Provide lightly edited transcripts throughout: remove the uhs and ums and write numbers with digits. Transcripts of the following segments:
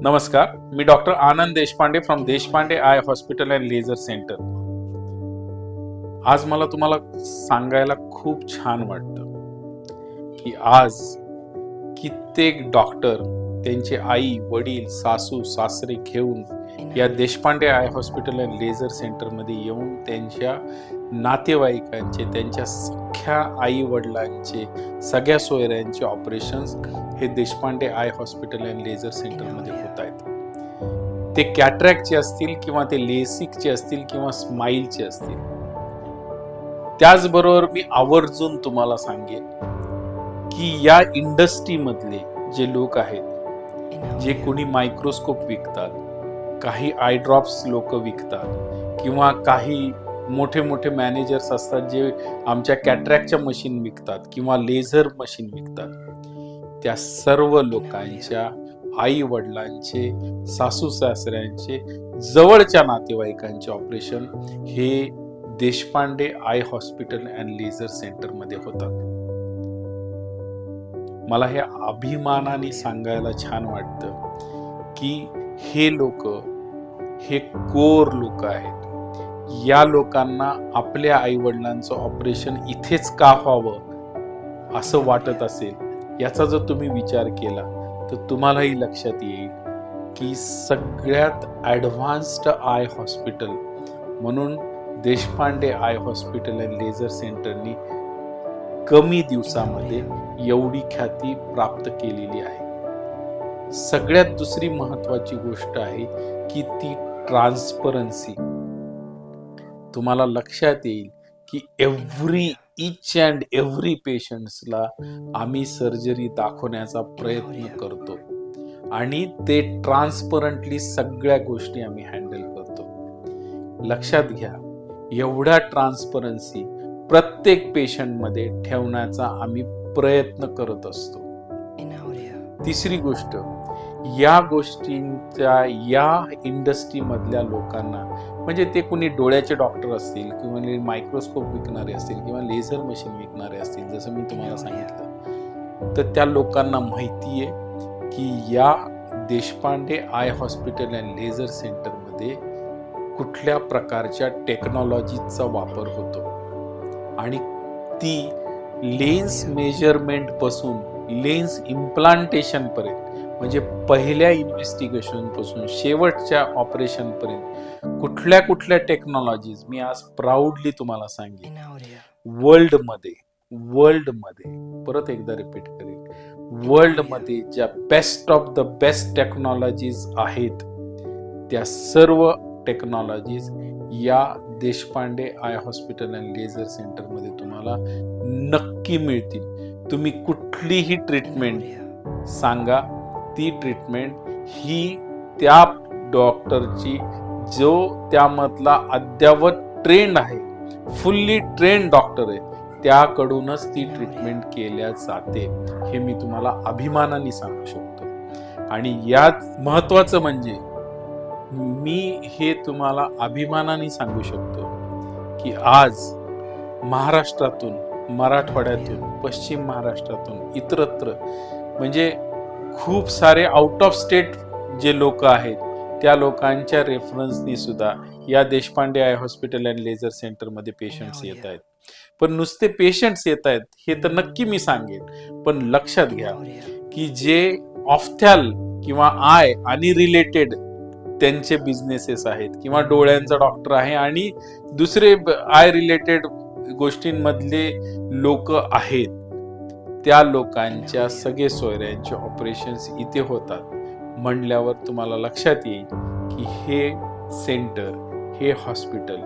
नमस्कार, मी doctor Anand Deshpande from Deshpande eye hospital and laser centre. आज मला तुम्हाला सांगायला खूप छान वाटतं की आज कित्येक डॉक्टर त्यांचे आई वडील सासू सासरे घेऊन या Deshpande eye hospital and laser सेंटरमध्ये येऊन त्यांच्या नातेवाईकांचे, त्यांच्या सख्या आई वडिलांचे, सगळ्या सोयऱ्यांचे ऑपरेशन्स हे Deshpande eye hospital and laser सेंटरमध्ये होत आहेत. ते कॅटरॅक्टचे असतील किंवा ते लेसिकचे असतील किंवा स्माईलचे असतील. त्याचबरोबर मी आवर्जून तुम्हाला सांगेन की या इंडस्ट्रीमधले जे लोक आहेत, जे कोणी मायक्रोस्कोप विकतात, काही आय ड्रॉप्स लोक विकतात किंवा काही मोठे मोठे मॅनेजर्स असतात जे आमच्या कॅटरॅक्टच्या मशीन विकतात किंवा लेझर मशीन विकतात, त्या सर्व लोकांच्या आई वडिलांचे, सासू सासऱ्यांचे, जवळच्या नातेवाईकांचे ऑपरेशन हे Deshpande eye hospital and laser सेंटरमध्ये होतात. मला हे अभिमानाने सांगायला छान वाटतं की हे लोक, हे कोर लोक आहेत. या लोकांना आपल्या आई वडिलांचं ऑपरेशन इथेच का व्हावं असं वाटत असेल, याचा जर तुम्ही विचार केला तर तुम्हालाही लक्षात येईल की सगळ्यात ॲडव्हान्स्ड आय हॉस्पिटल म्हणून Deshpande eye hospital and laser सेंटरनी कमी दिवसामध्ये एवढी ख्याती प्राप्त केलेली आहे. सगळ्यात दुसरी महत्वाची गोष्ट आहे की ती ट्रान्सपरन्सी. तुम्हाला लक्षात येईल की ईच अँड एव्हरी पेशंट्सला आम्ही सर्जरी दाखवण्याचा प्रयत्न करतो आणि ते ट्रान्सपरंटली सगळ्या गोष्टी आम्ही हँडल करतो. लक्षात घ्या, एवढा ट्रान्सपरन्सी प्रत्येक पेशंटमध्ये ठेवण्याचा आम्ही प्रयत्न करत असतो. तिसरी गोष्ट, या गोष्टींच्या या इंडस्ट्रीमधल्या लोकांना, म्हणजे ते कोणी डोळ्याचे डॉक्टर असतील किंवा मायक्रोस्कोप विकणारे असतील किंवा लेझर मशीन विकणारे असतील, जसं मी तुम्हाला सांगितलं, तर त्या लोकांना माहिती आहे की या Deshpande eye hospital and laser सेंटरमध्ये कुठल्या प्रकारच्या टेक्नॉलॉजीचा वापर होतो आणि ती लेन्स मेजरमेंट पासून लेन्स इम्प्लांटेशन पर्यंत, म्हणजे पहिल्या इन्व्हेस्टिगेशन पासून शेवटच्या ऑपरेशन पर्यंत कुठल्या कुठल्या टेक्नॉलॉजीज मी आज प्राऊडली तुम्हाला सांगेन. वर्ल्डमध्ये परत एकदा रिपीट करेन, वर्ल्डमध्ये ज्या best of the best technologies आहेत, त्या सर्व टेक्नॉलॉजीज या Deshpande eye hospital and laser सेंटरमध्ये तुम्हाला नक्की मिळतील. तुम्ही कुठलीही ट्रीटमेंट सांगा, ती ट्रीटमेंट ही त्या डॉक्टरची जो त्यामधला अद्यावत ट्रेंड आहे, फुल्ली ट्रेंड डॉक्टर आहे, त्याकडूनच ती ट्रीटमेंट केल्या जाते. हे मी तुम्हाला अभिमानाने सांगू शकतो. आणि यात महत्वाचं म्हणजे मी हे तुम्हाला अभिमानाने सांगू शकतो की आज महाराष्ट्रातून, मराठवाड्यातून, पश्चिम महाराष्ट्रातून, इतरत्र, म्हणजे खूप सारे आउट ऑफ स्टेट जे लोक आहेत, त्या लोकांच्या रेफरन्सनी सुद्धा या Deshpande eye hospital and laser सेंटरमध्ये पेशंट्स येत आहेत. पण नुसते पेशंट्स येत आहेत हे तर नक्की मी सांगेन, पण लक्षात घ्या की जे ऑफ्थॅल किंवा आय आणि रिलेटेड त्यांचे बिझनेसेस आहेत किंवा डोळ्यांचा डॉक्टर आहे आणि दुसरे आय रिलेटेड गोष्टींमधले लोक आहेत, त्या लोकांच्या सगळे सोयऱ्यांचे ऑपरेशन्स इथे होतात. म्हणल्यावर तुम्हाला लक्षात येईल की हे सेंटर, हे हॉस्पिटल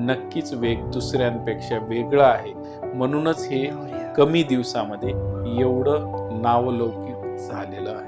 नक्कीच दुसऱ्यांपेक्षा वेगळं आहे. म्हणूनच हे कमी दिवसामध्ये एवढं नावलौकिक झालेलं आहे.